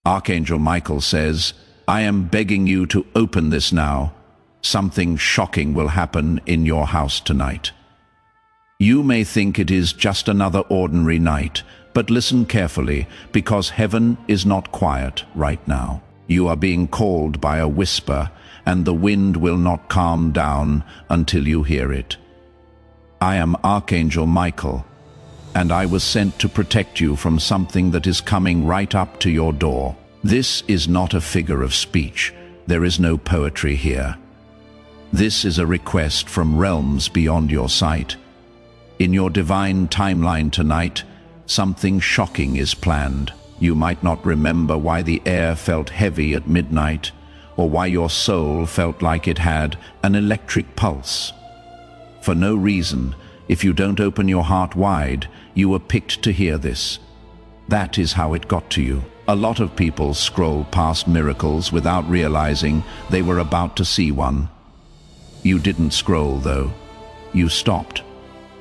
Archangel Michael says, I am begging you to open this now. Something shocking will happen in your house tonight. You may think it is just another ordinary night, but listen carefully, because heaven is not quiet right now. You are being called by a whisper, and the wind will not calm down until you hear it. I am Archangel Michael, and I was sent to protect you from something that is coming right up to your door. This is not a figure of speech. There is no poetry here. This is a request from realms beyond your sight. In your divine timeline tonight, something shocking is planned. You might not remember why the air felt heavy at midnight, or why your soul felt like it had an electric pulse. For no reason, if you don't open your heart wide, you were picked to hear this. That is how it got to you. A lot of people scroll past miracles without realizing they were about to see one. You didn't scroll, though. You stopped.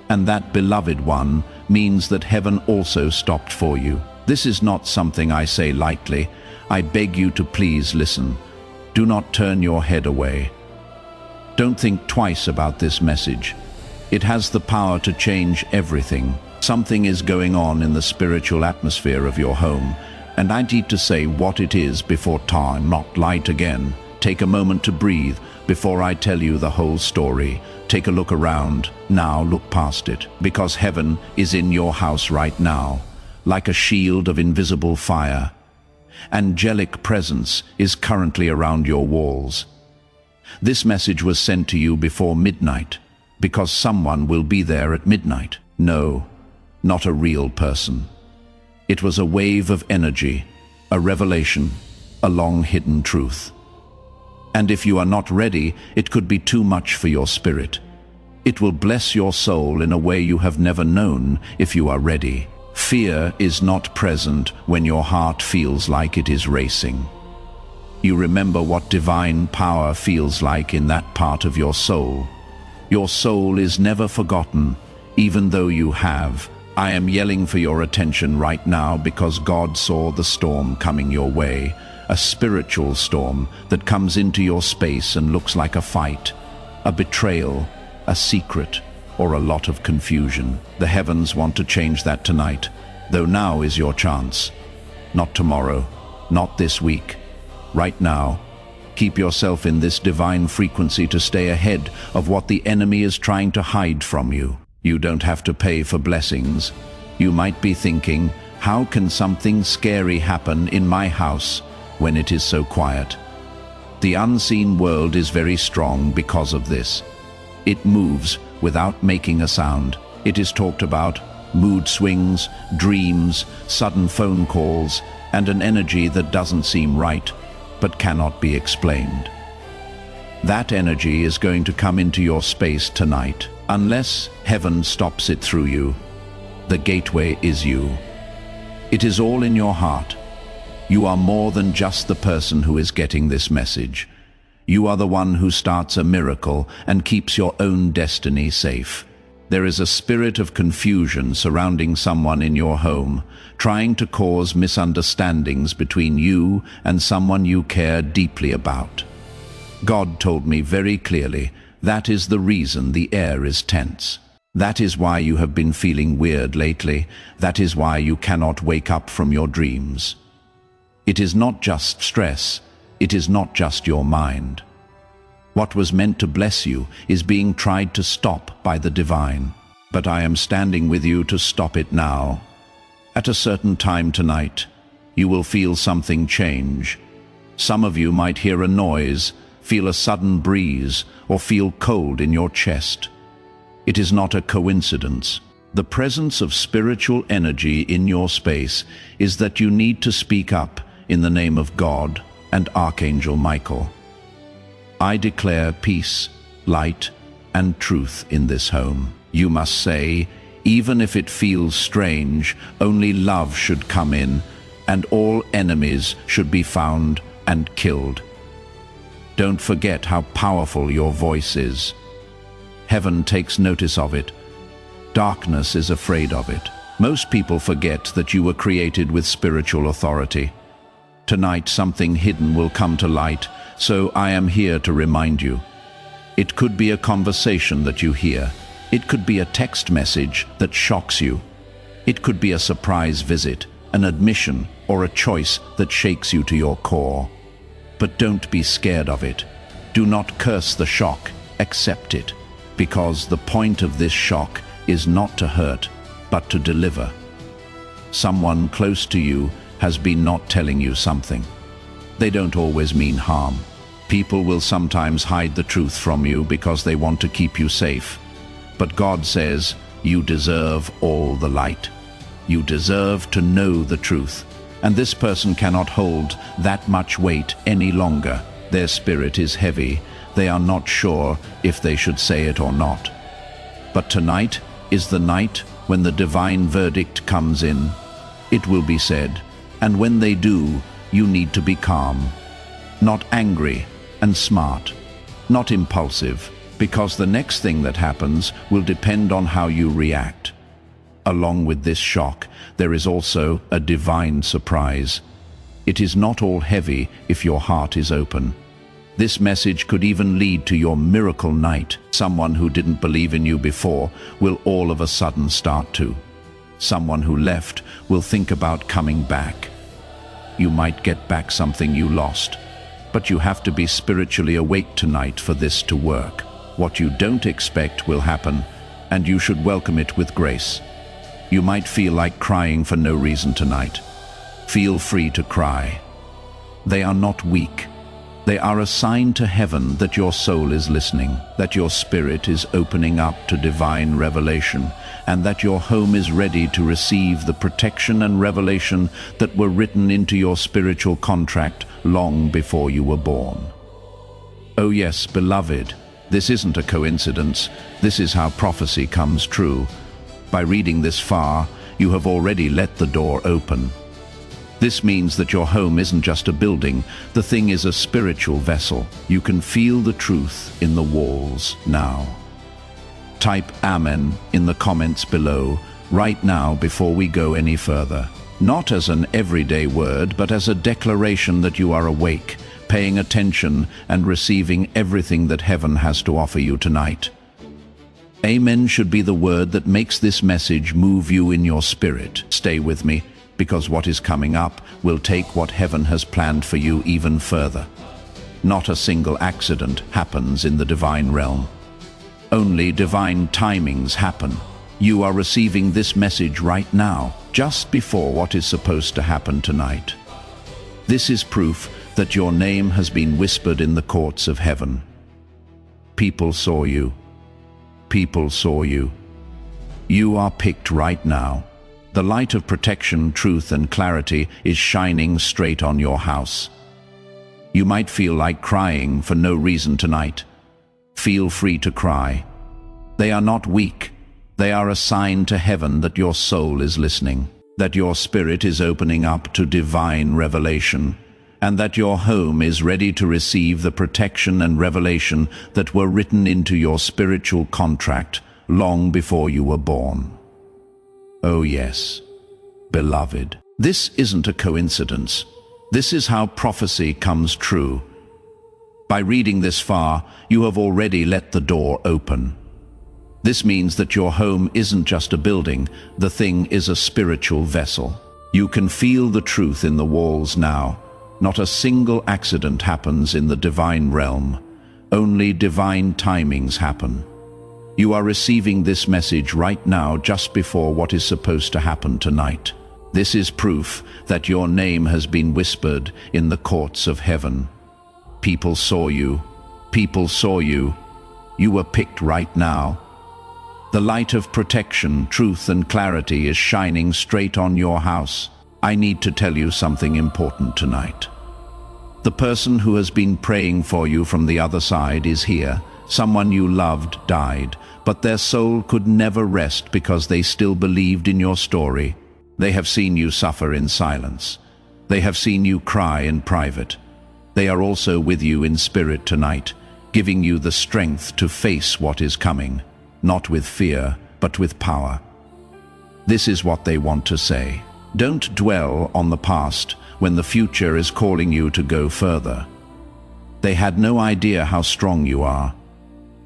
And that beloved one means that heaven also stopped for you. This is not something I say lightly. I beg you to please listen. Do not turn your head away. Don't think twice about this message. It has the power to change everything. Something is going on in the spiritual atmosphere of your home, and I need to say what it is before time not light again. Take a moment to breathe before I tell you the whole story. Take a look around. Now look past it, because heaven is in your house right now, like a shield of invisible fire. Angelic presence is currently around your walls. This message was sent to you before midnight, because someone will be there at midnight. No, not a real person. It was a wave of energy, a revelation, a long-hidden truth. And if you are not ready, it could be too much for your spirit. It will bless your soul in a way you have never known if you are ready. Fear is not present when your heart feels like it is racing. You remember what divine power feels like in that part of your soul. Your soul is never forgotten, even though you have. I am yelling for your attention right now because God saw the storm coming your way, a spiritual storm that comes into your space and looks like a fight, a betrayal, a secret, or a lot of confusion. The heavens want to change that tonight, though now is your chance. Not tomorrow, not this week. Right now, keep yourself in this divine frequency to stay ahead of what the enemy is trying to hide from you. You don't have to pay for blessings. You might be thinking, how can something scary happen in my house when it is so quiet? The unseen world is very strong because of this. It moves without making a sound. It is talked about mood swings, dreams, sudden phone calls, and an energy that doesn't seem right, but cannot be explained. That energy is going to come into your space tonight. Unless heaven stops it through you, the gateway is you. It is all in your heart. You are more than just the person who is getting this message. You are the one who starts a miracle and keeps your own destiny safe. There is a spirit of confusion surrounding someone in your home, trying to cause misunderstandings between you and someone you care deeply about. God told me very clearly that is the reason the air is tense. That is why you have been feeling weird lately. That is why you cannot wake up from your dreams. It is not just stress. It is not just your mind. What was meant to bless you is being tried to stop by the divine. But I am standing with you to stop it now. At a certain time tonight, you will feel something change. Some of you might hear a noise, feel a sudden breeze, or feel cold in your chest. It is not a coincidence. The presence of spiritual energy in your space is that you need to speak up in the name of God and Archangel Michael. I declare peace, light, and truth in this home. You must say, even if it feels strange, only love should come in, and all enemies should be found and killed. Don't forget how powerful your voice is. Heaven takes notice of it. Darkness is afraid of it. Most people forget that you were created with spiritual authority. Tonight something hidden will come to light, so I am here to remind you. It could be a conversation that you hear. It could be a text message that shocks you. It could be a surprise visit, an admission, or a choice that shakes you to your core. But don't be scared of it. Do not curse the shock, accept it, because the point of this shock is not to hurt, but to deliver. Someone close to you has been not telling you something. They don't always mean harm. People will sometimes hide the truth from you because they want to keep you safe. But God says, you deserve all the light. You deserve to know the truth. And this person cannot hold that much weight any longer. Their spirit is heavy. They are not sure if they should say it or not. But tonight is the night when the divine verdict comes in. It will be said, and when they do, you need to be calm. Not angry and smart. Not impulsive, because the next thing that happens will depend on how you react. Along with this shock, there is also a divine surprise. It is not all heavy if your heart is open. This message could even lead to your miracle night. Someone who didn't believe in you before will all of a sudden start to. Someone who left will think about coming back. You might get back something you lost, but you have to be spiritually awake tonight for this to work. What you don't expect will happen, and you should welcome it with grace. You might feel like crying for no reason tonight. Feel free to cry. They are not weak. They are a sign to heaven that your soul is listening, that your spirit is opening up to divine revelation, and that your home is ready to receive the protection and revelation that were written into your spiritual contract long before you were born. Oh yes, beloved, this isn't a coincidence. This is how prophecy comes true. By reading this far, you have already let the door open. This means that your home isn't just a building. The thing is a spiritual vessel. You can feel the truth in the walls now. Type Amen in the comments below right now before we go any further. Not as an everyday word, but as a declaration that you are awake, paying attention and receiving everything that heaven has to offer you tonight. Amen should be the word that makes this message move you in your spirit. Stay with me, because what is coming up will take what heaven has planned for you even further. Not a single accident happens in the divine realm. Only divine timings happen. You are receiving this message right now, just before what is supposed to happen tonight. This is proof that your name has been whispered in the courts of heaven. People saw you. People saw you. You are picked right now. The light of protection, truth, and clarity is shining straight on your house. You might feel like crying for no reason tonight. Feel free to cry. They are not weak. They are a sign to heaven that your soul is listening, that your spirit is opening up to divine revelation, and that your home is ready to receive the protection and revelation that were written into your spiritual contract long before you were born. Oh yes, beloved, this isn't a coincidence. This is how prophecy comes true. By reading this far, you have already let the door open. This means that your home isn't just a building, the thing is a spiritual vessel. You can feel the truth in the walls now. Not a single accident happens in the divine realm. Only divine timings happen. You are receiving this message right now just before what is supposed to happen tonight. This is proof that your name has been whispered in the courts of heaven. People saw you. People saw you. You were picked right now. The light of protection, truth, and clarity is shining straight on your house. I need to tell you something important tonight. The person who has been praying for you from the other side is here. Someone you loved died, but their soul could never rest because they still believed in your story. They have seen you suffer in silence. They have seen you cry in private. They are also with you in spirit tonight, giving you the strength to face what is coming, not with fear, but with power. This is what they want to say. Don't dwell on the past. when the future is calling you to go further. They had no idea how strong you are.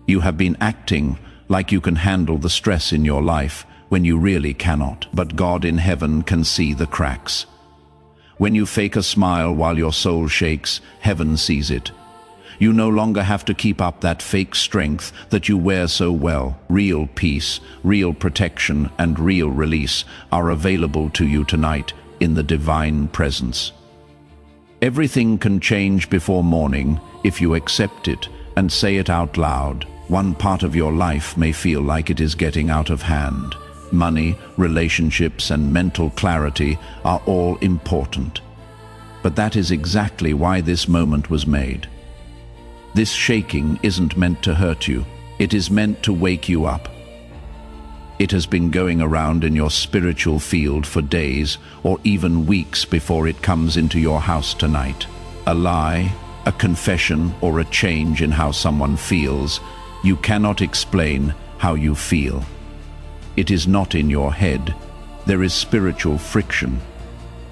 You have been acting like you can handle the stress in your life when you really cannot, but God in heaven can see the cracks. When you fake a smile while your soul shakes, heaven sees it. You no longer have to keep up that fake strength that you wear so well. Real peace, real protection, and real release are available to you tonight in the divine presence. Everything can change before morning if you accept it and say it out loud. One part of your life may feel like it is getting out of hand. Money, relationships, and mental clarity are all important. But that is exactly why this moment was made. This shaking isn't meant to hurt you. It is meant to wake you up. It has been going around in your spiritual field for days or even weeks before it comes into your house tonight. A lie, a confession, or a change in how someone feels. You cannot explain how you feel. It is not in your head. There is spiritual friction.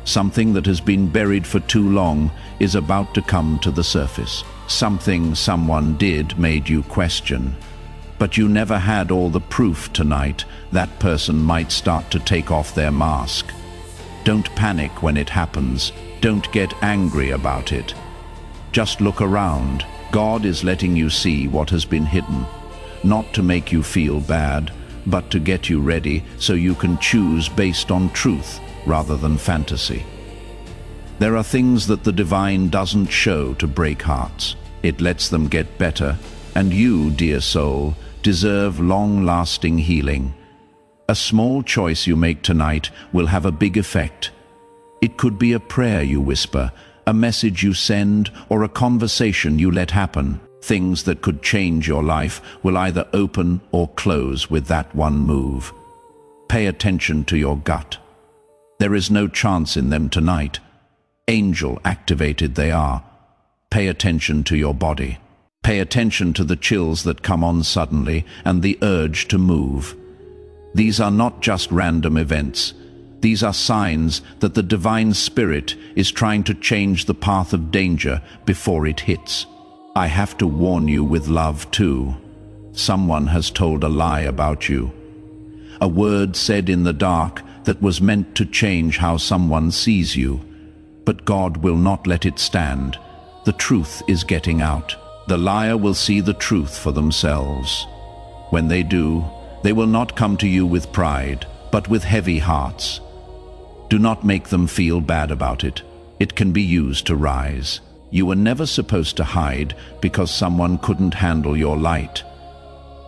Something that has been buried for too long is about to come to the surface. Something someone did made you question. But you never had all the proof tonight. That person might start to take off their mask. Don't panic when it happens. Don't get angry about it. Just look around. God is letting you see what has been hidden. Not to make you feel bad, but to get you ready so you can choose based on truth rather than fantasy. There are things that the divine doesn't show to break hearts. It lets them get better, and you, dear soul, deserve long-lasting healing. A small choice you make tonight will have a big effect. It could be a prayer you whisper, a message you send, or a conversation you let happen. Things that could change your life will either open or close with that one move. Pay attention to your gut. There is no chance in them tonight. Angel activated they are. Pay attention to your body. Pay attention to the chills that come on suddenly and the urge to move. These are not just random events. These are signs that the divine spirit is trying to change the path of danger before it hits. I have to warn you with love too. Someone has told a lie about you. A word said in the dark that was meant to change how someone sees you. But God will not let it stand. The truth is getting out. The liar will see the truth for themselves. When they do, they will not come to you with pride, but with heavy hearts. Do not make them feel bad about it. It can be used to rise. You were never supposed to hide because someone couldn't handle your light.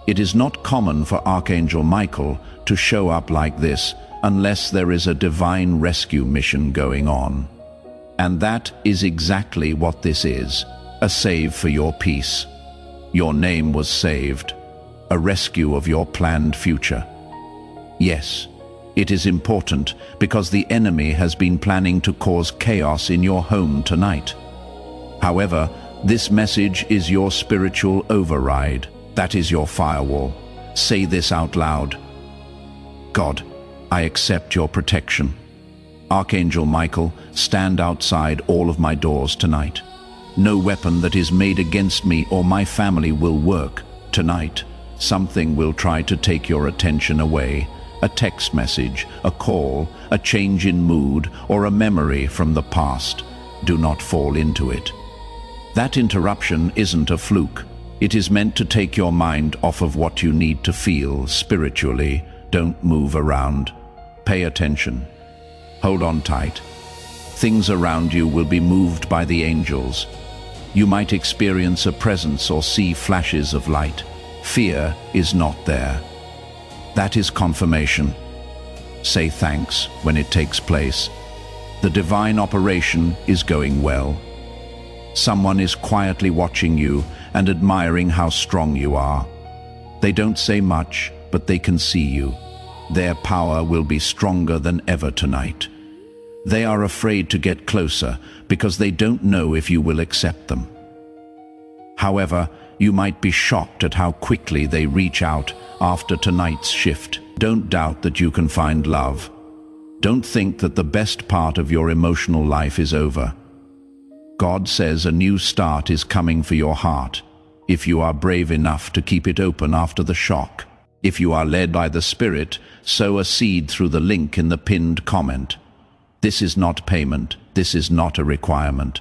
It is not common for Archangel Michael to show up like this unless there is a divine rescue mission going on. And that is exactly what this is, a save for your peace. Your name was saved, a rescue of your planned future. Yes, it is important because the enemy has been planning to cause chaos in your home tonight. However, this message is your spiritual override. That is your firewall. Say this out loud. God, I accept your protection. Archangel Michael, stand outside all of my doors tonight. No weapon that is made against me or my family will work. Tonight, something will try to take your attention away. A text message, a call, a change in mood, or a memory from the past. Do not fall into it. That interruption isn't a fluke. It is meant to take your mind off of what you need to feel spiritually. Don't move around. Pay attention. Hold on tight. Things around you will be moved by the angels. You might experience a presence or see flashes of light. Fear is not there. That is confirmation. Say thanks when it takes place. The divine operation is going well. Someone is quietly watching you and admiring how strong you are. They don't say much, but they can see you. Their power will be stronger than ever tonight. They are afraid to get closer because they don't know if you will accept them. However, you might be shocked at how quickly they reach out after tonight's shift. Don't doubt that you can find love. Don't think that the best part of your emotional life is over. God says a new start is coming for your heart, if you are brave enough to keep it open after the shock. If you are led by the Spirit, sow a seed through the link in the pinned comment. This is not payment. This is not a requirement.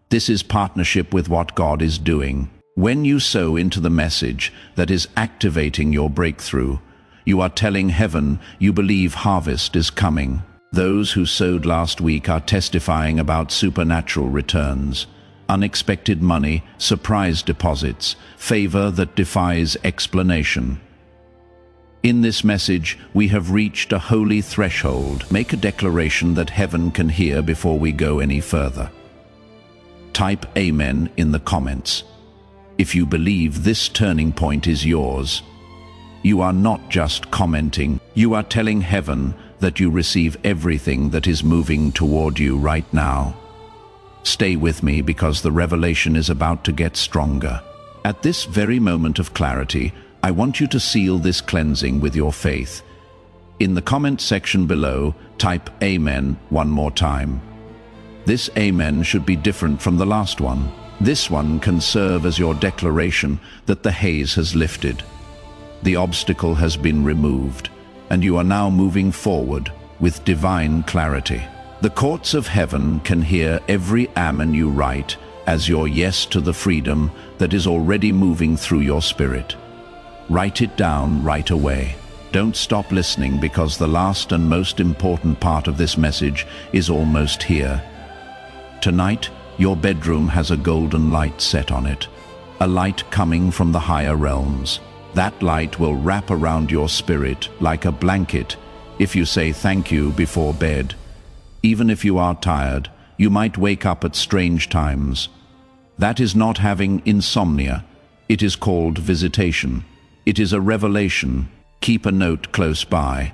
This is partnership with what God is doing. When you sow into the message that is activating your breakthrough, you are telling heaven you believe harvest is coming. Those who sowed last week are testifying about supernatural returns, unexpected money, surprise deposits, favor that defies explanation. In this message, we have reached a holy threshold. Make a declaration that heaven can hear before we go any further. Type Amen in the comments. If you believe this turning point is yours, you are not just commenting, you are telling heaven that you receive everything that is moving toward you right now. Stay with me because the revelation is about to get stronger. At this very moment of clarity, I want you to seal this cleansing with your faith. In the comment section below, type Amen one more time. This Amen should be different from the last one. This one can serve as your declaration that the haze has lifted. The obstacle has been removed, and you are now moving forward with divine clarity. The courts of heaven can hear every amen you write as your yes to the freedom that is already moving through your spirit. Write it down right away. Don't stop listening because the last and most important part of this message is almost here. Tonight, your bedroom has a golden light set on it, a light coming from the higher realms. That light will wrap around your spirit like a blanket if you say thank you before bed. Even if you are tired, you might wake up at strange times. That is not having insomnia. It is called visitation. It is a revelation. Keep a note close by.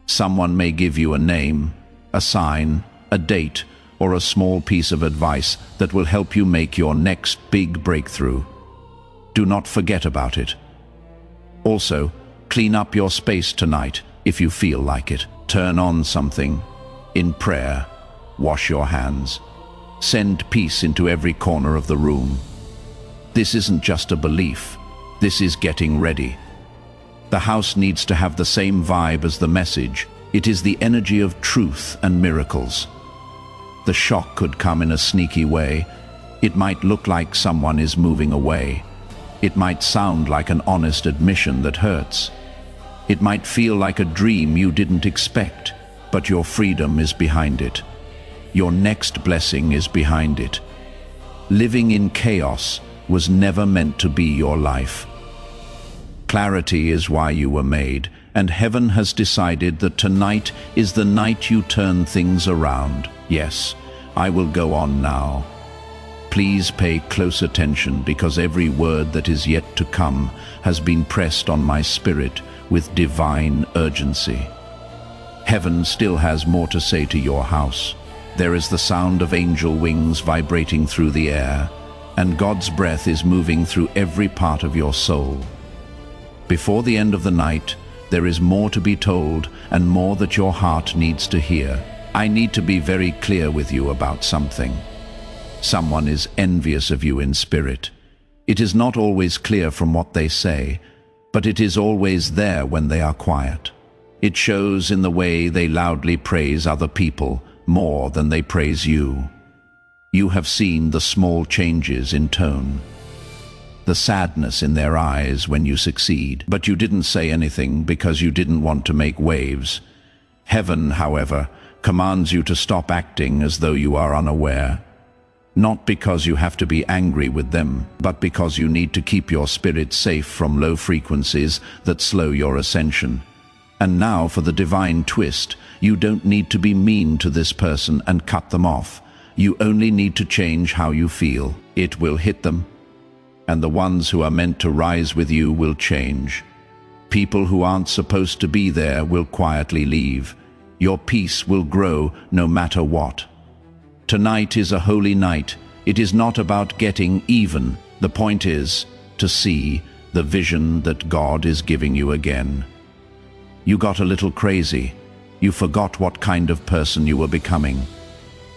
Someone may give you a name, a sign, a date, or a small piece of advice that will help you make your next big breakthrough. Do not forget about it. Also, clean up your space tonight if you feel like it. Turn on something. In prayer, wash your hands. Send peace into every corner of the room. This isn't just a belief. This is getting ready. The house needs to have the same vibe as the message. It is the energy of truth and miracles. The shock could come in a sneaky way. It might look like someone is moving away. It might sound like an honest admission that hurts. It might feel like a dream you didn't expect, but your freedom is behind it. Your next blessing is behind it. Living in chaos was never meant to be your life. Clarity is why you were made, and heaven has decided that tonight is the night you turn things around. Yes, I will go on now. Please pay close attention because every word that is yet to come has been pressed on my spirit with divine urgency. Heaven still has more to say to your house. There is the sound of angel wings vibrating through the air, and God's breath is moving through every part of your soul. Before the end of the night, there is more to be told and more that your heart needs to hear. I need to be very clear with you about something. Someone is envious of you in spirit. It is not always clear from what they say, but it is always there when they are quiet. It shows in the way they loudly praise other people more than they praise you. You have seen the small changes in tone, the sadness in their eyes when you succeed, but you didn't say anything because you didn't want to make waves. Heaven, however, commands you to stop acting as though you are unaware. Not because you have to be angry with them, but because you need to keep your spirit safe from low frequencies that slow your ascension. And now for the divine twist, you don't need to be mean to this person and cut them off. You only need to change how you feel. It will hit them, and the ones who are meant to rise with you will change. People who aren't supposed to be there will quietly leave. Your peace will grow no matter what. Tonight is a holy night. It is not about getting even. The point is to see the vision that God is giving you again. You got a little crazy. You forgot what kind of person you were becoming.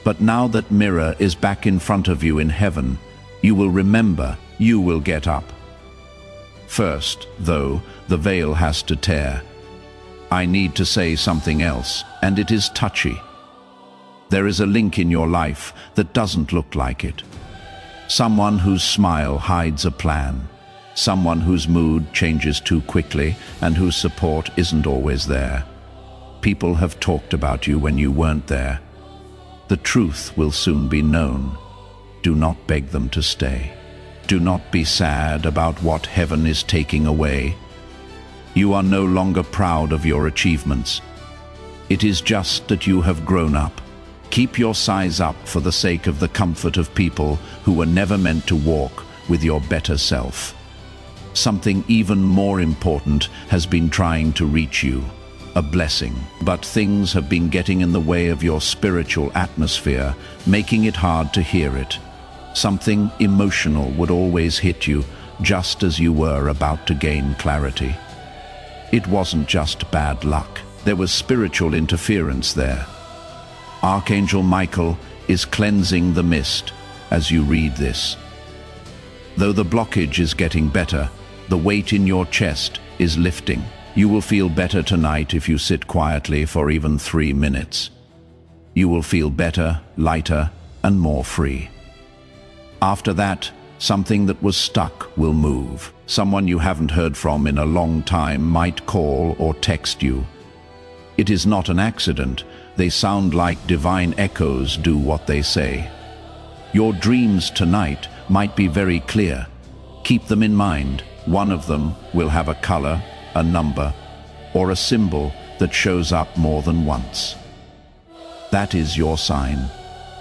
But now that mirror is back in front of you in heaven, you will remember, you will get up. First, though, the veil has to tear. I need to say something else, and it is touchy. There is a link in your life that doesn't look like it. Someone whose smile hides a plan. Someone whose mood changes too quickly and whose support isn't always there. People have talked about you when you weren't there. The truth will soon be known. Do not beg them to stay. Do not be sad about what heaven is taking away. You are no longer proud of your achievements. It is just that you have grown up. Keep your size up for the sake of the comfort of people who were never meant to walk with your better self. Something even more important has been trying to reach you, a blessing. But things have been getting in the way of your spiritual atmosphere, making it hard to hear it. Something emotional would always hit you just as you were about to gain clarity. It wasn't just bad luck. There was spiritual interference there. Archangel Michael is cleansing the mist as you read this. Though the blockage is getting better, the weight in your chest is lifting. You will feel better tonight if you sit quietly for even 3 minutes. You will feel better, lighter, and more free. After that, something that was stuck will move. Someone you haven't heard from in a long time might call or text you. It is not an accident. They sound like divine echoes do what they say. Your dreams tonight might be very clear. Keep them in mind. One of them will have a color, a number, or a symbol that shows up more than once. That is your sign.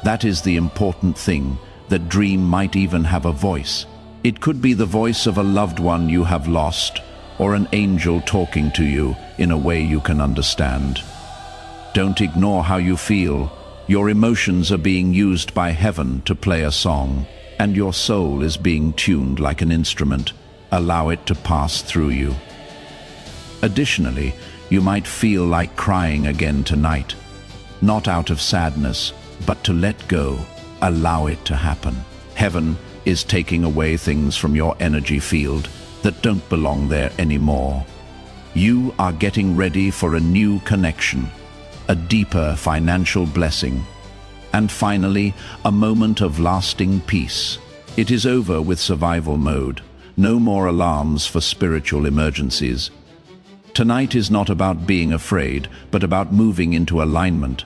That is the important thing. That dream might even have a voice. It could be the voice of a loved one you have lost, or an angel talking to you in a way you can understand. Don't ignore how you feel. Your emotions are being used by heaven to play a song, and your soul is being tuned like an instrument. Allow it to pass through you. Additionally, you might feel like crying again tonight. Not out of sadness, but to let go. Allow it to happen. Heaven is taking away things from your energy field that don't belong there anymore. You are getting ready for a new connection, a deeper financial blessing, and finally, a moment of lasting peace. It is over with survival mode. No more alarms for spiritual emergencies. Tonight is not about being afraid, but about moving into alignment.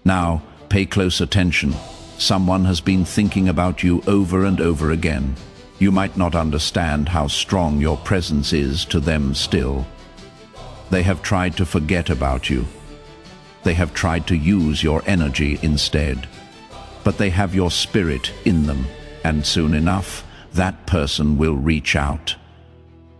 Now, pay close attention. Someone has been thinking about you over and over again. You might not understand how strong your presence is to them still. They have tried to forget about you. They have tried to use your energy instead. But they have your spirit in them, and soon enough, that person will reach out.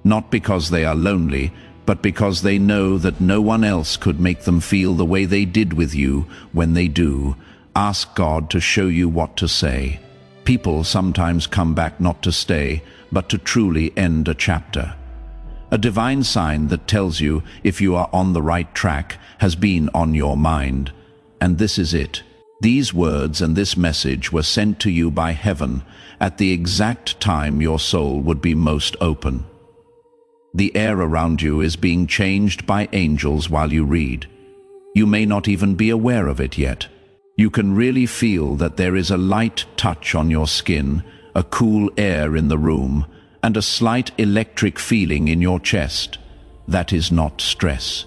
Not because they are lonely, but because they know that no one else could make them feel the way they did with you when they do. Ask God to show you what to say. People sometimes come back not to stay, but to truly end a chapter. A divine sign that tells you if you are on the right track has been on your mind. And this is it. These words and this message were sent to you by heaven at the exact time your soul would be most open. The air around you is being changed by angels while you read. You may not even be aware of it yet. You can really feel that there is a light touch on your skin, a cool air in the room, and a slight electric feeling in your chest. That is not stress.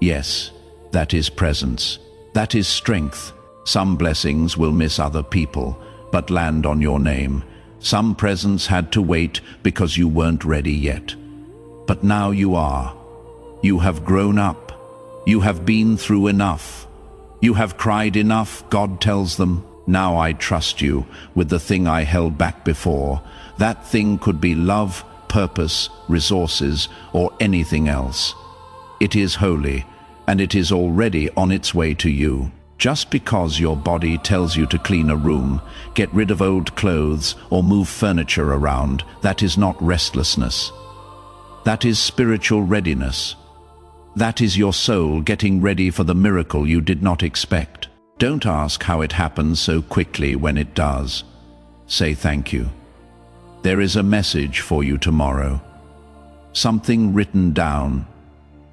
Yes, that is presence. That is strength. Some blessings will miss other people, but land on your name. Some presents had to wait because you weren't ready yet. But now you are. You have grown up. You have been through enough. You have cried enough, God tells them. Now I trust you with the thing I held back before. That thing could be love, purpose, resources, or anything else. It is holy, and it is already on its way to you. Just because your body tells you to clean a room, get rid of old clothes, or move furniture around, that is not restlessness. That is spiritual readiness. That is your soul getting ready for the miracle you did not expect. Don't ask how it happens so quickly when it does. Say thank you. There is a message for you tomorrow. Something written down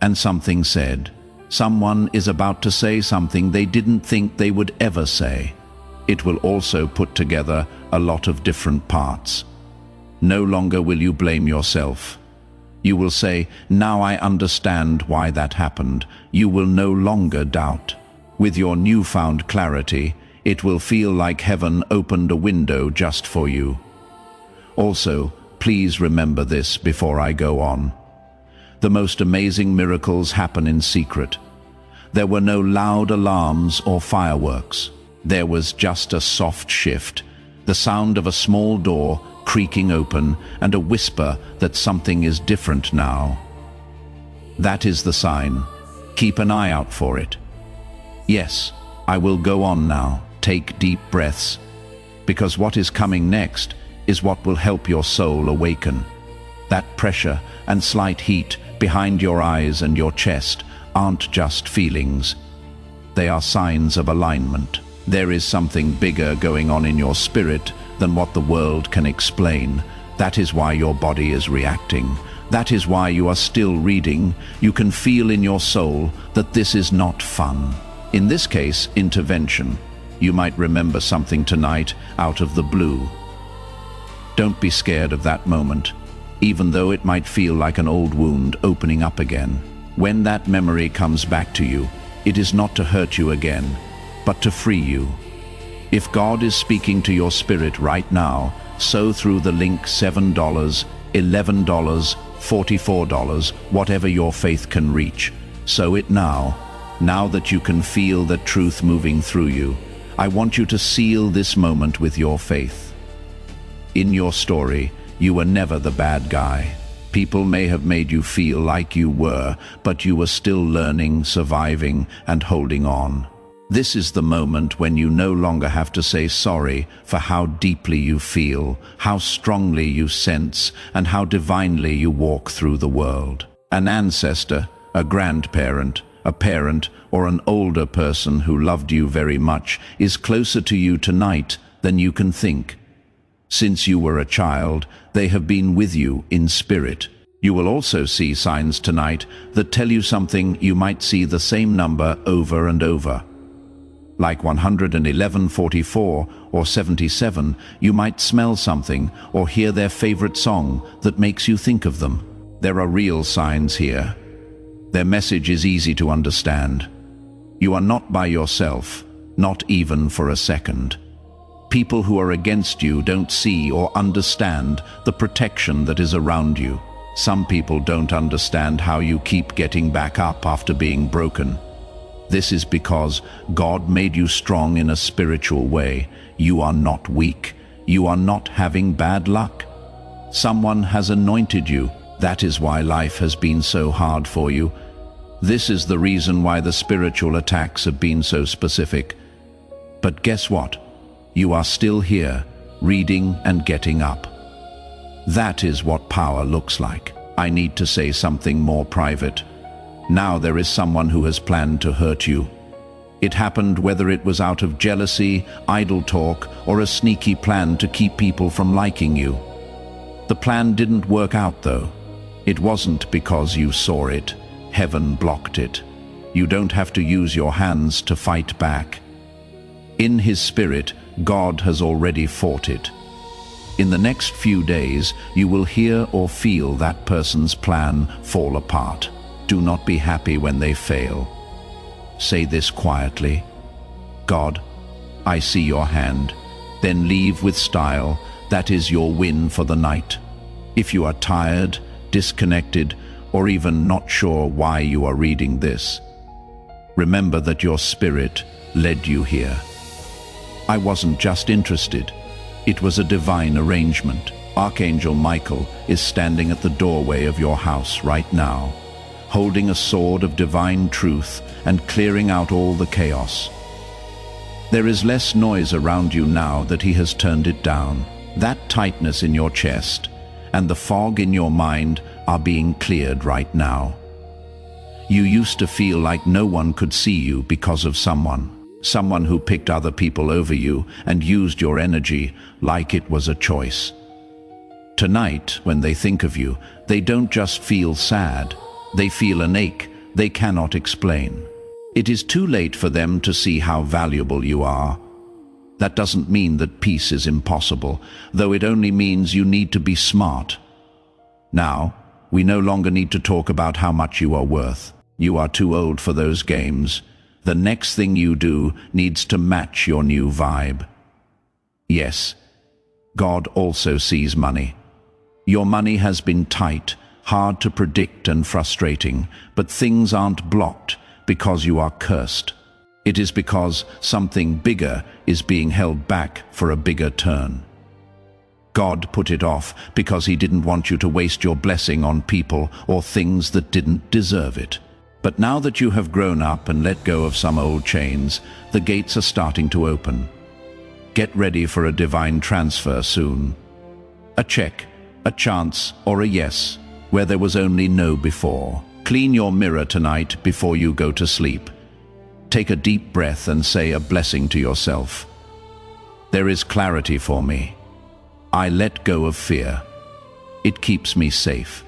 and something said. Someone is about to say something they didn't think they would ever say. It will also put together a lot of different parts. No longer will you blame yourself. You will say, now I understand why that happened. You will no longer doubt. With your newfound clarity, it will feel like heaven opened a window just for you. Also, please remember this before I go on. The most amazing miracles happen in secret. There were no loud alarms or fireworks. There was just a soft shift, the sound of a small door creaking open, and a whisper that something is different now. That is the sign. Keep an eye out for it. Yes, I will go on now. Take deep breaths, because what is coming next is what will help your soul awaken. That pressure and slight heat behind your eyes and your chest aren't just feelings. They are signs of alignment. There is something bigger going on in your spirit than what the world can explain. That is why your body is reacting. That is why you are still reading. You can feel in your soul that this is not fun. In this case, intervention. You might remember something tonight out of the blue. Don't be scared of that moment, even though it might feel like an old wound opening up again. When that memory comes back to you, it is not to hurt you again, but to free you. If God is speaking to your spirit right now, sow through the link $7, $11, $44, whatever your faith can reach. Sow it now that you can feel the truth moving through you. I want you to seal this moment with your faith. In your story, you were never the bad guy. People may have made you feel like you were, but you were still learning, surviving, and holding on. This is the moment when you no longer have to say sorry for how deeply you feel, how strongly you sense, and how divinely you walk through the world. An ancestor, a grandparent, a parent, or an older person who loved you very much is closer to you tonight than you can think. Since you were a child, they have been with you in spirit. You will also see signs tonight that tell you something. You might see the same number over and over. Like 111, 44, or 77, you might smell something or hear their favorite song that makes you think of them. There are real signs here. Their message is easy to understand. You are not by yourself, not even for a second. People who are against you don't see or understand the protection that is around you. Some people don't understand how you keep getting back up after being broken. This is because God made you strong in a spiritual way. You are not weak. You are not having bad luck. Someone has anointed you. That is why life has been so hard for you. This is the reason why the spiritual attacks have been so specific. But guess what? You are still here, reading and getting up. That is what power looks like. I need to say something more private. Now there is someone who has planned to hurt you. It happened whether it was out of jealousy, idle talk, or a sneaky plan to keep people from liking you. The plan didn't work out though. It wasn't because you saw it. Heaven blocked it. You don't have to use your hands to fight back. In His Spirit, God has already fought it. In the next few days, you will hear or feel that person's plan fall apart. Do not be happy when they fail. Say this quietly. God, I see your hand. Then leave with style. That is your win for the night. If you are tired, disconnected, or even not sure why you are reading this, remember that your spirit led you here. I wasn't just interested. It was a divine arrangement. Archangel Michael is standing at the doorway of your house right now, holding a sword of divine truth and clearing out all the chaos. There is less noise around you now that he has turned it down. That tightness in your chest and the fog in your mind are being cleared right now. You used to feel like no one could see you because of someone who picked other people over you and used your energy like it was a choice. Tonight, when they think of you, they don't just feel sad, they feel an ache they cannot explain. It is too late for them to see how valuable you are. That doesn't mean that peace is impossible, though it only means you need to be smart. Now, we no longer need to talk about how much you are worth. You are too old for those games. The next thing you do needs to match your new vibe. Yes, God also sees money. Your money has been tight, hard to predict and frustrating, but things aren't blocked because you are cursed. It is because something bigger is being held back for a bigger turn. God put it off because he didn't want you to waste your blessing on people or things that didn't deserve it. But now that you have grown up and let go of some old chains, the gates are starting to open. Get ready for a divine transfer soon. A check, a chance, or a yes, where there was only no before. Clean your mirror tonight before you go to sleep. Take a deep breath and say a blessing to yourself. There is clarity for me. I let go of fear. It keeps me safe.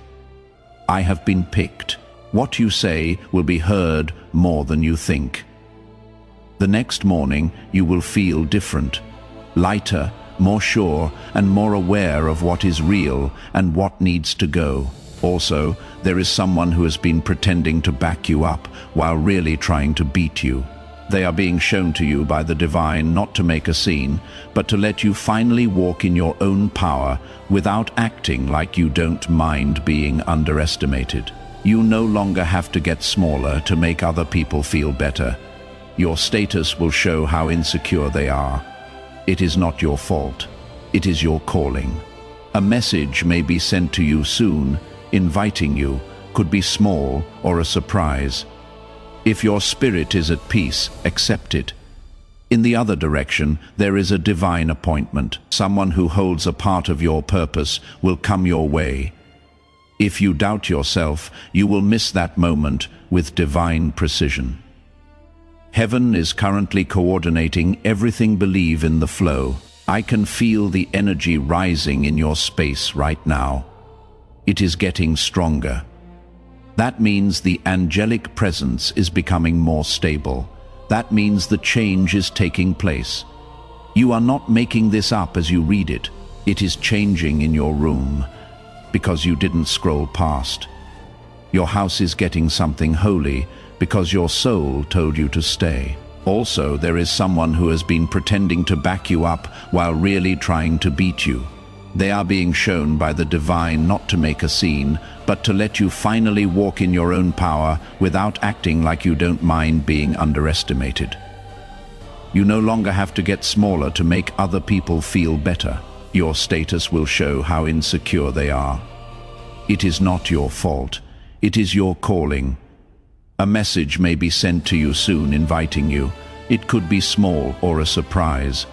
I have been picked. What you say will be heard more than you think. The next morning you will feel different, lighter, more sure, and more aware of what is real and what needs to go. Also, there is someone who has been pretending to back you up while really trying to beat you. They are being shown to you by the divine not to make a scene, but to let you finally walk in your own power without acting like you don't mind being underestimated. You no longer have to get smaller to make other people feel better. Your status will show how insecure they are. It is not your fault. It is your calling. A message may be sent to you soon, inviting you, could be small or a surprise. If your spirit is at peace, accept it. In the other direction, there is a divine appointment. Someone who holds a part of your purpose will come your way. If you doubt yourself, you will miss that moment with divine precision. Heaven is currently coordinating everything. Believe in the flow. I can feel the energy rising in your space right now. It is getting stronger. That means the angelic presence is becoming more stable. That means the change is taking place. You are not making this up as you read it. It is changing in your room because you didn't scroll past. Your house is getting something holy because your soul told you to stay. Also, there is someone who has been pretending to back you up while really trying to beat you. They are being shown by the divine not to make a scene, but to let you finally walk in your own power without acting like you don't mind being underestimated. You no longer have to get smaller to make other people feel better. Your status will show how insecure they are. It is not your fault. It is your calling. A message may be sent to you soon inviting you. It could be small or a surprise.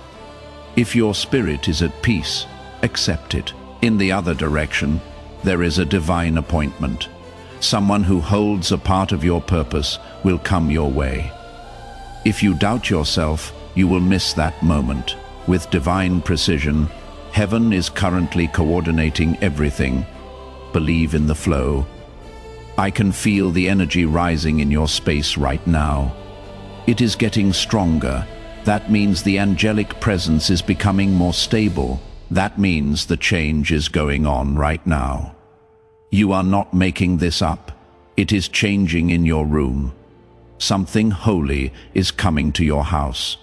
If your spirit is at peace, accept it. In the other direction, there is a divine appointment. Someone who holds a part of your purpose will come your way. If you doubt yourself, you will miss that moment. With divine precision, heaven is currently coordinating everything. Believe in the flow. I can feel the energy rising in your space right now. It is getting stronger. That means the angelic presence is becoming more stable. That means the change is going on right now. You are not making this up. It is changing in your room. Something holy is coming to your house.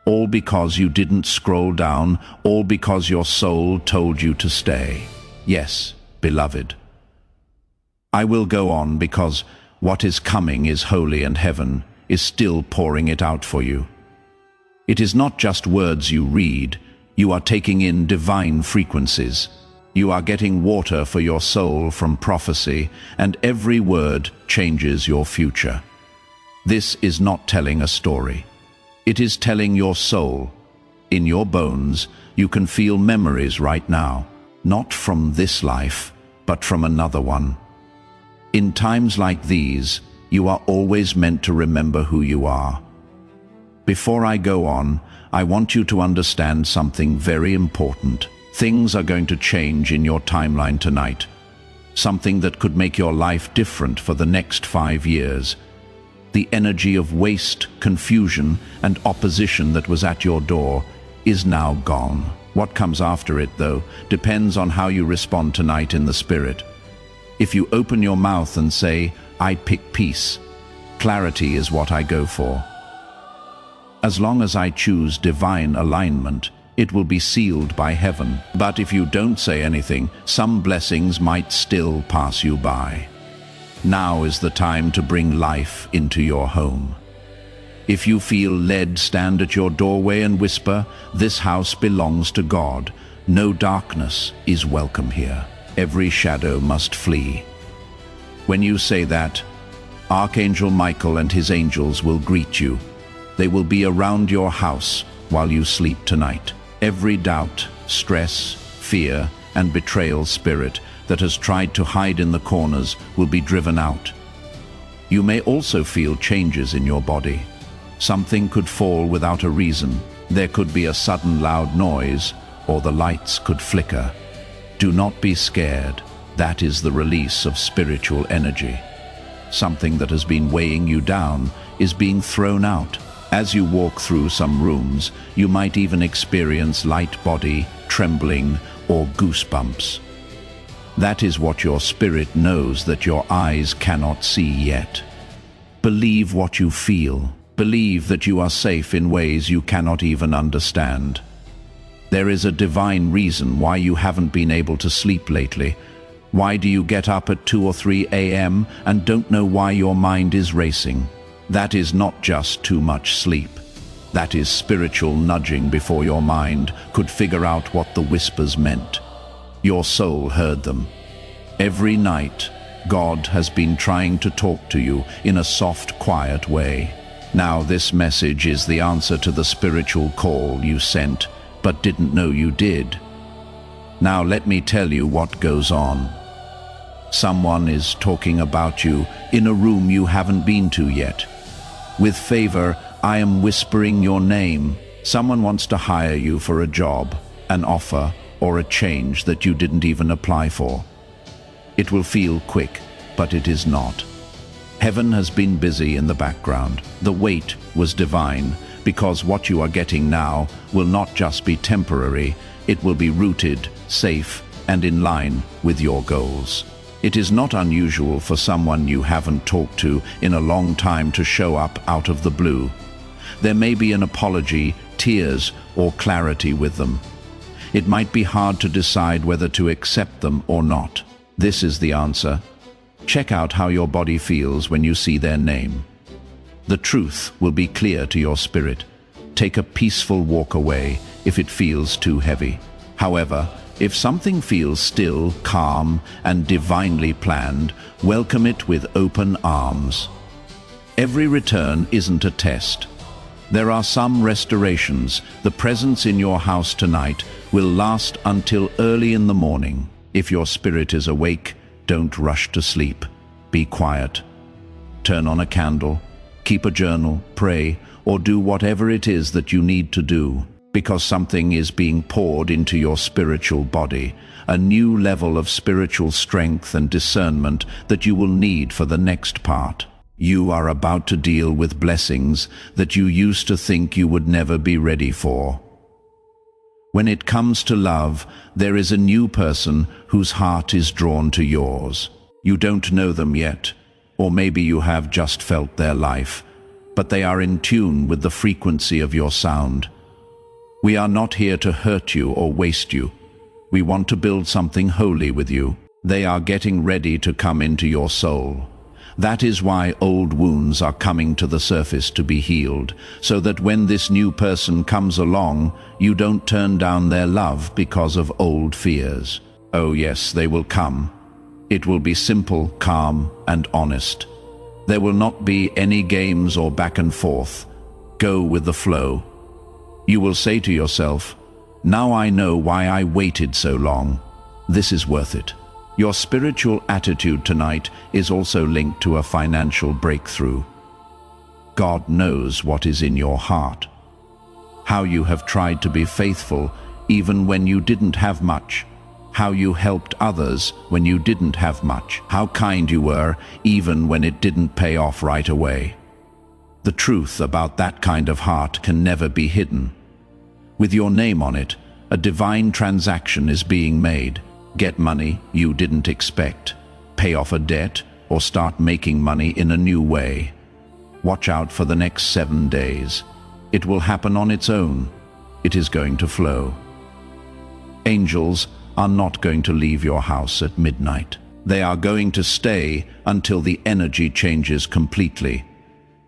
All because you didn't scroll down, all because your soul told you to stay. Yes, beloved. I will go on because what is coming is holy and heaven is still pouring it out for you. It is not just words you read. You are taking in divine frequencies. You are getting water for your soul from prophecy, and every word changes your future. This is not telling a story. It is telling your soul. In your bones, you can feel memories right now, not from this life, but from another one. In times like these, You are always meant to remember who you are. Before I go on, I want you to understand something very important. Things are going to change in your timeline tonight. Something that could make your life different for the next 5 years. The energy of waste, confusion, and opposition that was at your door is now gone. What comes after it, though, depends on how you respond tonight in the spirit. If you open your mouth and say, "I pick peace," clarity is what I go for. As long as I choose divine alignment, it will be sealed by heaven. But if you don't say anything, some blessings might still pass you by. Now is the time to bring life into your home. If you feel led, stand at your doorway and whisper, "This house belongs to God. No darkness is welcome here. Every shadow must flee." When you say that, Archangel Michael and his angels will greet you. They will be around your house while you sleep tonight. Every doubt, stress, fear, and betrayal spirit that has tried to hide in the corners will be driven out. You may also feel changes in your body. Something could fall without a reason. There could be a sudden loud noise, or the lights could flicker. Do not be scared. That is the release of spiritual energy. Something that has been weighing you down is being thrown out. As you walk through some rooms, you might even experience light body, trembling, or goosebumps. That is what your spirit knows that your eyes cannot see yet. Believe what you feel. Believe that you are safe in ways you cannot even understand. There is a divine reason why you haven't been able to sleep lately. Why do you get up at 2 or 3 a.m. and don't know why your mind is racing? That is not just too much sleep. That is spiritual nudging before your mind could figure out what the whispers meant. Your soul heard them. Every night, God has been trying to talk to you in a soft, quiet way. Now this message is the answer to the spiritual call you sent, but didn't know you did. Now let me tell you what goes on. Someone is talking about you in a room you haven't been to yet. With favor, I am whispering your name. Someone wants to hire you for a job, an offer, or a change that you didn't even apply for. It will feel quick, but it is not. Heaven has been busy in the background. The wait was divine, because what you are getting now will not just be temporary, it will be rooted, safe, and in line with your goals. It is not unusual for someone you haven't talked to in a long time to show up out of the blue. There may be an apology, tears, or clarity with them. It might be hard to decide whether to accept them or not. This is the answer. Check out how your body feels when you see their name. The truth will be clear to your spirit. Take a peaceful walk away if it feels too heavy. However, if something feels still, calm, and divinely planned, welcome it with open arms. Every return isn't a test. There are some restorations. The presence in your house tonight will last until early in the morning. If your spirit is awake, don't rush to sleep. Be quiet. Turn on a candle, keep a journal, pray, or do whatever it is that you need to do. Because something is being poured into your spiritual body, a new level of spiritual strength and discernment that you will need for the next part. You are about to deal with blessings that you used to think you would never be ready for. When it comes to love, there is a new person whose heart is drawn to yours. You don't know them yet, or maybe you have just felt their life, but they are in tune with the frequency of your sound. We are not here to hurt you or waste you. We want to build something holy with you. They are getting ready to come into your soul. That is why old wounds are coming to the surface to be healed, so that when this new person comes along, you don't turn down their love because of old fears. Oh yes, they will come. It will be simple, calm, and honest. There will not be any games or back and forth. Go with the flow. You will say to yourself, "Now I know why I waited so long. This is worth it." Your spiritual attitude tonight is also linked to a financial breakthrough. God knows what is in your heart. How you have tried to be faithful even when you didn't have much. How you helped others when you didn't have much. How kind you were even when it didn't pay off right away. The truth about that kind of heart can never be hidden. With your name on it, a divine transaction is being made. Get money you didn't expect, pay off a debt, or start making money in a new way. Watch out for the next 7 days. It will happen on its own. It is going to flow. Angels are not going to leave your house at midnight. They are going to stay until the energy changes completely.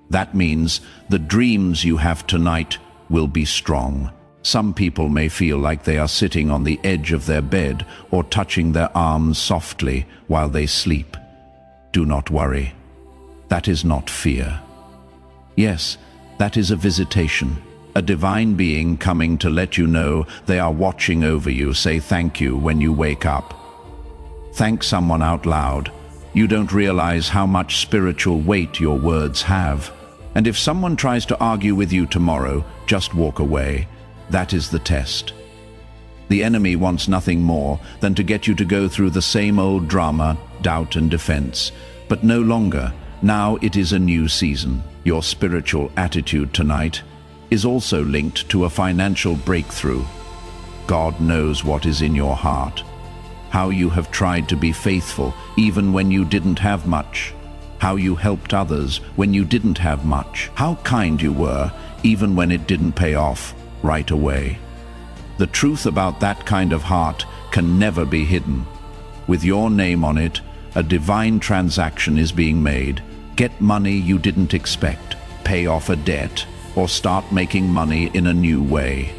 That means the dreams you have tonight will be strong. Some people may feel like they are sitting on the edge of their bed or touching their arms softly while they sleep. Do not worry. That is not fear. Yes, that is a visitation. A divine being coming to let you know they are watching over you. Say thank you when you wake up. Thank someone out loud. You don't realize how much spiritual weight your words have. And if someone tries to argue with you tomorrow, just walk away. That is the test. The enemy wants nothing more than to get you to go through the same old drama, doubt and defense. But no longer. Now it is a new season. Your spiritual attitude tonight is also linked to a financial breakthrough. God knows what is in your heart. How you have tried to be faithful even when you didn't have much. How you helped others when you didn't have much. How kind you were even when it didn't pay off right away. The truth about that kind of heart can never be hidden. With your name on it, a divine transaction is being made. Get money you didn't expect, pay off a debt, or start making money in a new way.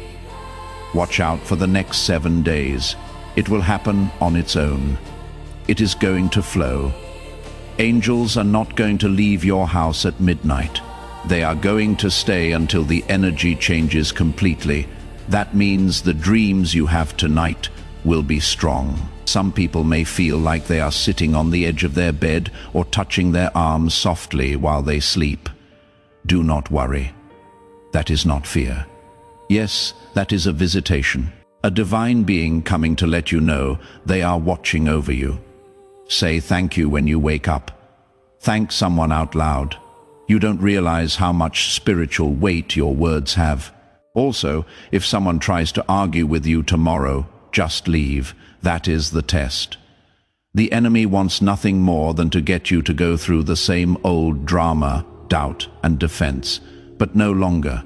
Watch out for the next 7 days. It will happen on its own. It is going to flow. Angels are not going to leave your house at midnight. They are going to stay until the energy changes completely. That means the dreams you have tonight will be strong. Some people may feel like they are sitting on the edge of their bed or touching their arms softly while they sleep. Do not worry. That is not fear. Yes, that is a visitation. A divine being coming to let you know they are watching over you. Say thank you when you wake up. Thank someone out loud. You don't realize how much spiritual weight your words have. Also, if someone tries to argue with you tomorrow, just leave. That is the test. The enemy wants nothing more than to get you to go through the same old drama, doubt and defense, but no longer.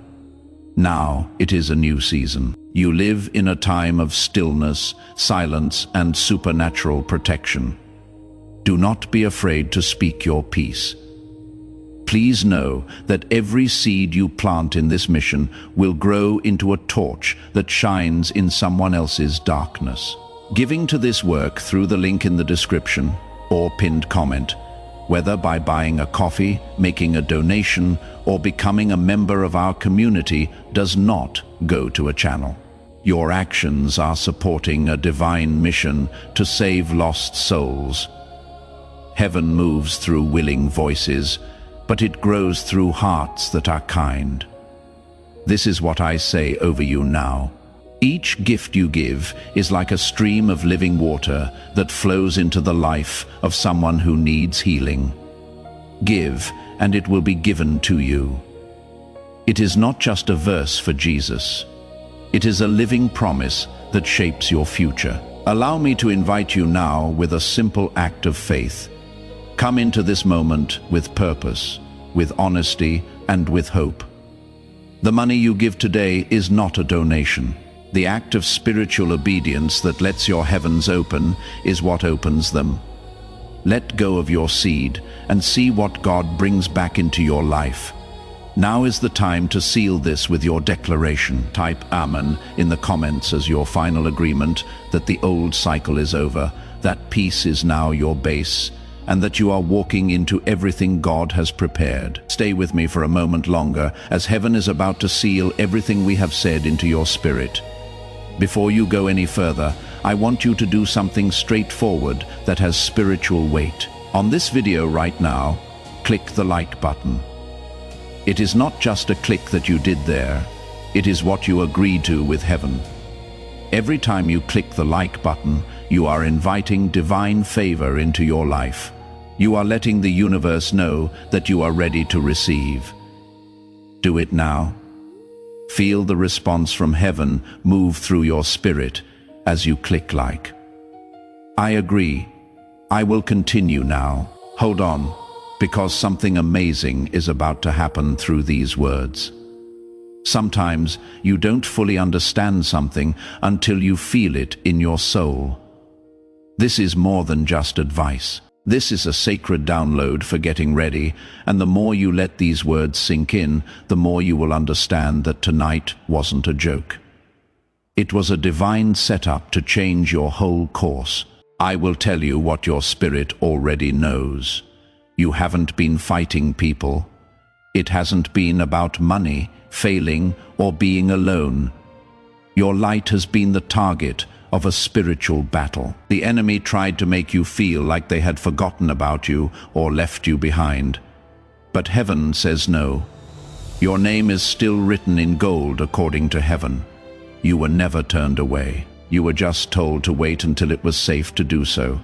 Now it is a new season. You live in a time of stillness, silence and supernatural protection. Do not be afraid to speak your piece. Please know that every seed you plant in this mission will grow into a torch that shines in someone else's darkness. Giving to this work through the link in the description or pinned comment, whether by buying a coffee, making a donation, or becoming a member of our community, does not go to a channel. Your actions are supporting a divine mission to save lost souls. Heaven moves through willing voices, but it grows through hearts that are kind. This is what I say over you now. Each gift you give is like a stream of living water that flows into the life of someone who needs healing. Give, and it will be given to you. It is not just a verse for Jesus. It is a living promise that shapes your future. Allow me to invite you now with a simple act of faith. Come into this moment with purpose, with honesty, and with hope. The money you give today is not a donation. The act of spiritual obedience that lets your heavens open is what opens them. Let go of your seed and see what God brings back into your life. Now is the time to seal this with your declaration. Type Amen in the comments as your final agreement that the old cycle is over, that peace is now your base, and that you are walking into everything God has prepared. Stay with me for a moment longer, as heaven is about to seal everything we have said into your spirit. Before you go any further, I want you to do something straightforward that has spiritual weight. On this video right now, click the like button. It is not just a click that you did there, it is what you agreed to with heaven. Every time you click the like button, you are inviting divine favor into your life. You are letting the universe know that you are ready to receive. Do it now. Feel the response from heaven move through your spirit as you click like. I agree. I will continue now. Hold on, because something amazing is about to happen through these words. Sometimes you don't fully understand something until you feel it in your soul. This is more than just advice. This is a sacred download for getting ready, and the more you let these words sink in, the more you will understand that tonight wasn't a joke. It was a divine setup to change your whole course. I will tell you what your spirit already knows. You haven't been fighting people. It hasn't been about money, failing, or being alone. Your light has been the target of a spiritual battle. The enemy tried to make you feel like they had forgotten about you or left you behind. But heaven says no. Your name is still written in gold according to heaven. You were never turned away. You were just told to wait until it was safe to do so.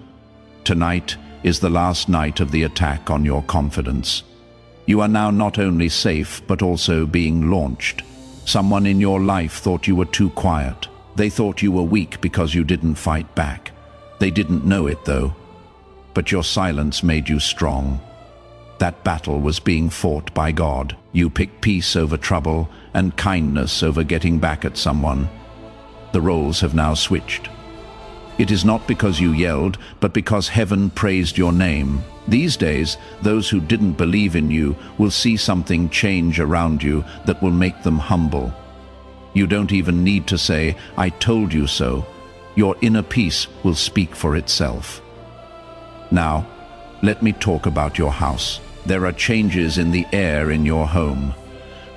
Tonight is the last night of the attack on your confidence. You are now not only safe, but also being launched. Someone in your life thought you were too quiet. They thought you were weak because you didn't fight back. They didn't know it though. But your silence made you strong. That battle was being fought by God. You picked peace over trouble and kindness over getting back at someone. The roles have now switched. It is not because you yelled, but because heaven praised your name. These days, those who didn't believe in you will see something change around you that will make them humble. You don't even need to say, "I told you so." Your inner peace will speak for itself. Now, let me talk about your house. There are changes in the air in your home.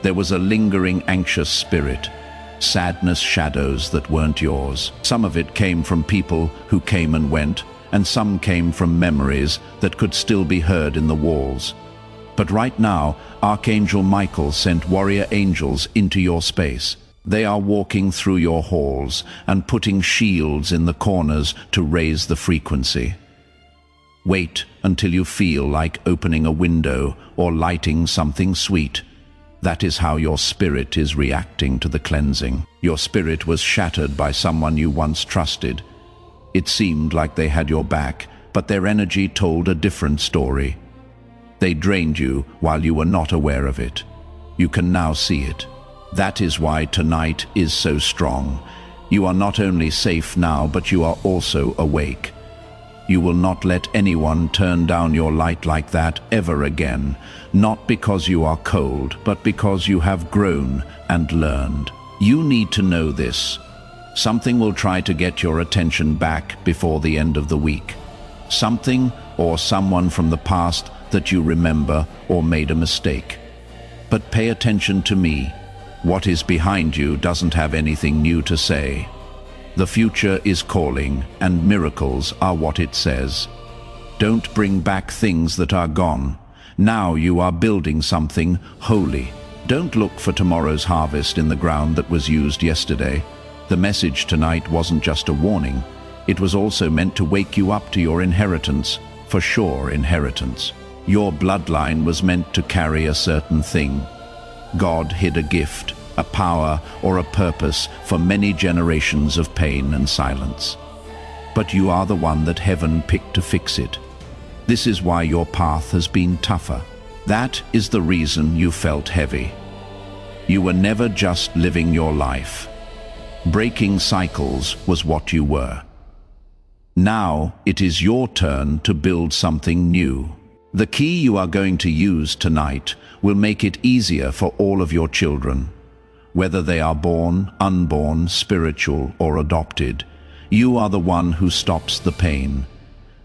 There was a lingering anxious spirit, sadness shadows that weren't yours. Some of it came from people who came and went, and some came from memories that could still be heard in the walls. But right now, Archangel Michael sent warrior angels into your space. They are walking through your halls and putting shields in the corners to raise the frequency. Wait until you feel like opening a window or lighting something sweet. That is how your spirit is reacting to the cleansing. Your spirit was shattered by someone you once trusted. It seemed like they had your back, but their energy told a different story. They drained you while you were not aware of it. You can now see it. That is why tonight is so strong. You are not only safe now, but you are also awake. You will not let anyone turn down your light like that ever again, not because you are cold, but because you have grown and learned. You need to know this. Something will try to get your attention back before the end of the week. Something or someone from the past that you remember or made a mistake. But pay attention to me. What is behind you doesn't have anything new to say. The future is calling, and miracles are what it says. Don't bring back things that are gone. Now you are building something holy. Don't look for tomorrow's harvest in the ground that was used yesterday. The message tonight wasn't just a warning. It was also meant to wake you up to your inheritance, for sure inheritance. Your bloodline was meant to carry a certain thing. God hid a gift, a power, or a purpose for many generations of pain and silence. But you are the one that heaven picked to fix it. This is why your path has been tougher. That is the reason you felt heavy. You were never just living your life. Breaking cycles was what you were. Now it is your turn to build something new. The key you are going to use tonight will make it easier for all of your children. Whether they are born, unborn, spiritual, or adopted, you are the one who stops the pain.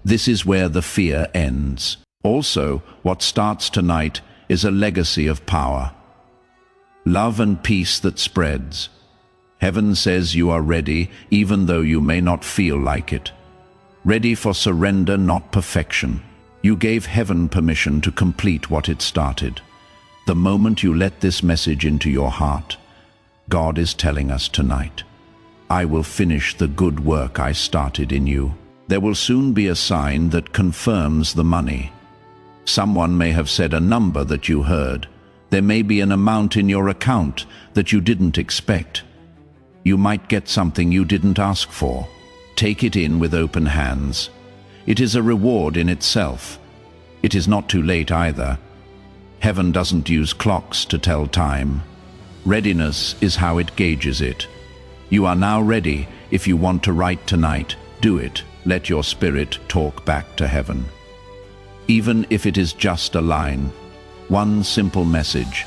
This is where the fear ends. Also, what starts tonight is a legacy of power. Love and peace that spreads. Heaven says you are ready, even though you may not feel like it. Ready for surrender, not perfection. You gave heaven permission to complete what it started. The moment you let this message into your heart, God is telling us tonight, I will finish the good work I started in you. There will soon be a sign that confirms the money. Someone may have said a number that you heard. There may be an amount in your account that you didn't expect. You might get something you didn't ask for. Take it in with open hands. It is a reward in itself. It is not too late either. Heaven doesn't use clocks to tell time. Readiness is how it gauges it. You are now ready. If you want to write tonight, do it. Let your spirit talk back to heaven. Even if it is just a line, one simple message,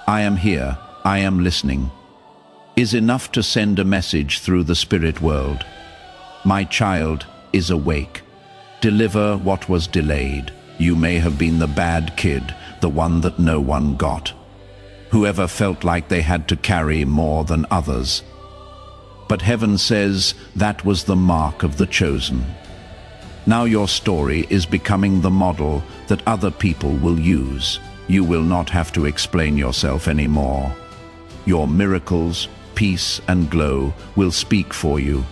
I am here, I am listening, is enough to send a message through the spirit world. My child is awake. Deliver what was delayed. You may have been the bad kid, the one that no one got. Whoever felt like they had to carry more than others. But heaven says that was the mark of the chosen. Now your story is becoming the model that other people will use. You will not have to explain yourself anymore. Your miracles, peace and glow will speak for you.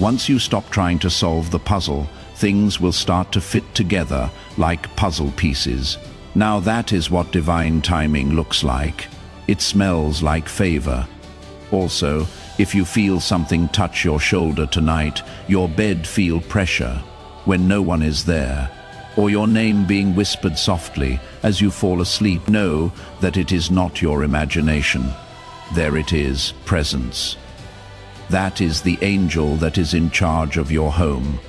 Once you stop trying to solve the puzzle, things will start to fit together like puzzle pieces. Now that is what divine timing looks like. It smells like favor. Also, if you feel something touch your shoulder tonight, your bed feel pressure when no one is there, or your name being whispered softly as you fall asleep, know that it is not your imagination. There it is, presence. That is the angel that is in charge of your home,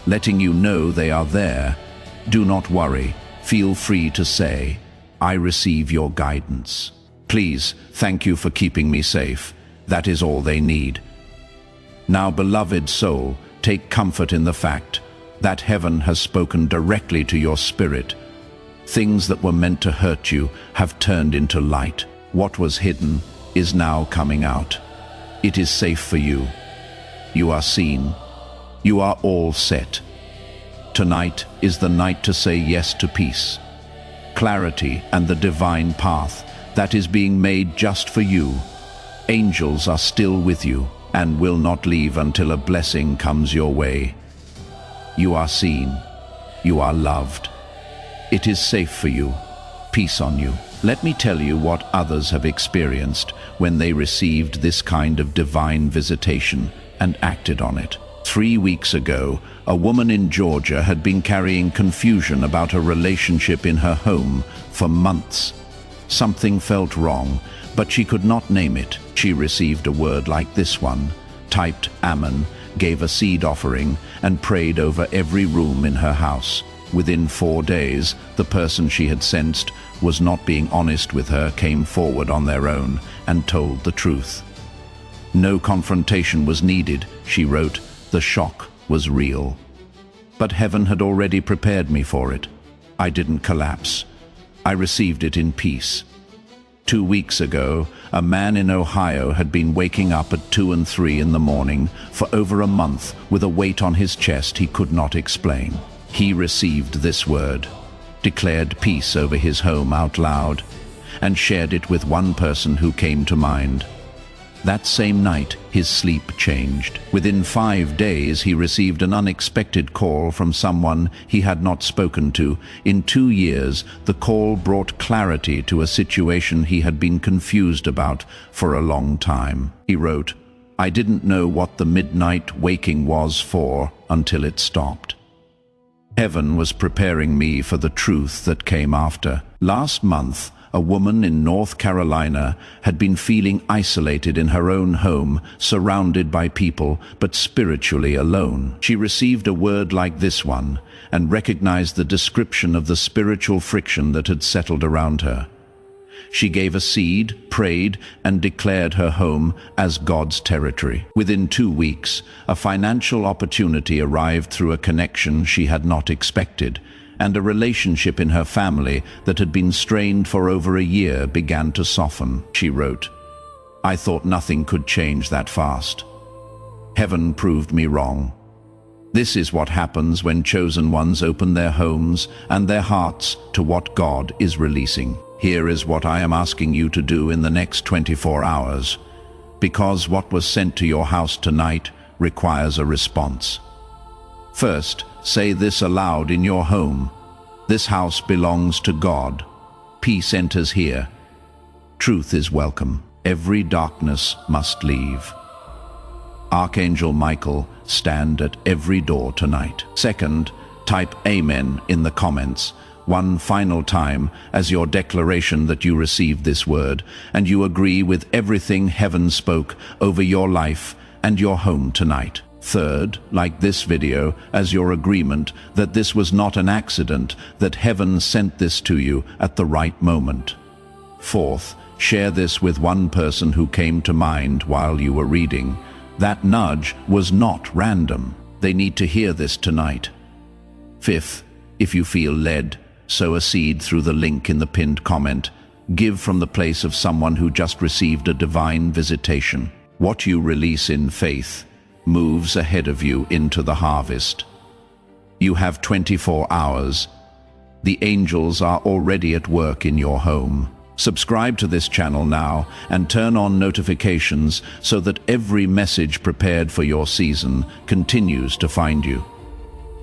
letting you know they are there. Do not worry. Feel free to say, I receive your guidance. Please, thank you for keeping me safe. That is all they need. Now, beloved soul, take comfort in the fact that heaven has spoken directly to your spirit. Things that were meant to hurt you have turned into light. What was hidden is now coming out. It is safe for you. You are seen. You are all set. Tonight is the night to say yes to peace, clarity, and the divine path that is being made just for you. Angels are still with you and will not leave until a blessing comes your way. You are seen. You are loved. It is safe for you. Peace on you. Let me tell you what others have experienced when they received this kind of divine visitation and acted on it. 3 weeks ago, a woman in Georgia had been carrying confusion about a relationship in her home for months. Something felt wrong, but she could not name it. She received a word like this one, typed Amen, gave a seed offering, and prayed over every room in her house. Within 4 days, the person she had sensed was not being honest with her came forward on their own and told the truth. No confrontation was needed, she wrote. The shock was real. But heaven had already prepared me for it. I didn't collapse. I received it in peace. 2 weeks ago, a man in Ohio had been waking up at 2 and 3 in the morning for over a month with a weight on his chest he could not explain. He received this word, declared peace over his home out loud, and shared it with one person who came to mind. That same night, his sleep changed. Within 5 days, he received an unexpected call from someone he had not spoken to. In 2 years, the call brought clarity to a situation he had been confused about for a long time. He wrote, I didn't know what the midnight waking was for until it stopped. Heaven was preparing me for the truth that came after. Last month, a woman in North Carolina had been feeling isolated in her own home, surrounded by people, but spiritually alone. She received a word like this one and recognized the description of the spiritual friction that had settled around her. She gave a seed, prayed, and declared her home as God's territory. Within 2 weeks, a financial opportunity arrived through a connection she had not expected, and a relationship in her family that had been strained for over a year began to soften. She wrote, I thought nothing could change that fast. Heaven proved me wrong. This is what happens when chosen ones open their homes and their hearts to what God is releasing. Here is what I am asking you to do in the next 24 hours, because what was sent to your house tonight requires a response. First, say this aloud in your home. This house belongs to God. Peace enters here. Truth is welcome. Every darkness must leave. Archangel Michael, stand at every door tonight. Second, type Amen in the comments one final time as your declaration that you received this word and you agree with everything heaven spoke over your life and your home tonight. Third, like this video as your agreement that this was not an accident, that heaven sent this to you at the right moment. Fourth, share this with one person who came to mind while you were reading. That nudge was not random. They need to hear this tonight. Fifth, if you feel led, sow a seed through the link in the pinned comment. Give from the place of someone who just received a divine visitation. What you release in faith moves ahead of you into the harvest. You have 24 hours. The angels are already at work in your home. Subscribe to this channel now and turn on notifications so that every message prepared for your season continues to find you.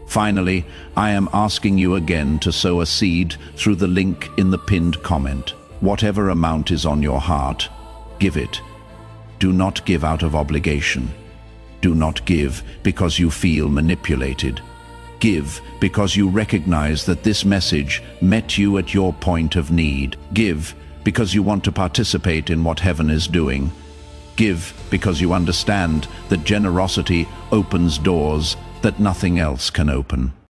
Finally, I am asking you again to sow a seed through the link in the pinned comment. Whatever amount is on your heart, give it. Do not give out of obligation. Do not give because you feel manipulated. Give because you recognize that this message met you at your point of need. Give because you want to participate in what heaven is doing. Give because you understand that generosity opens doors that nothing else can open.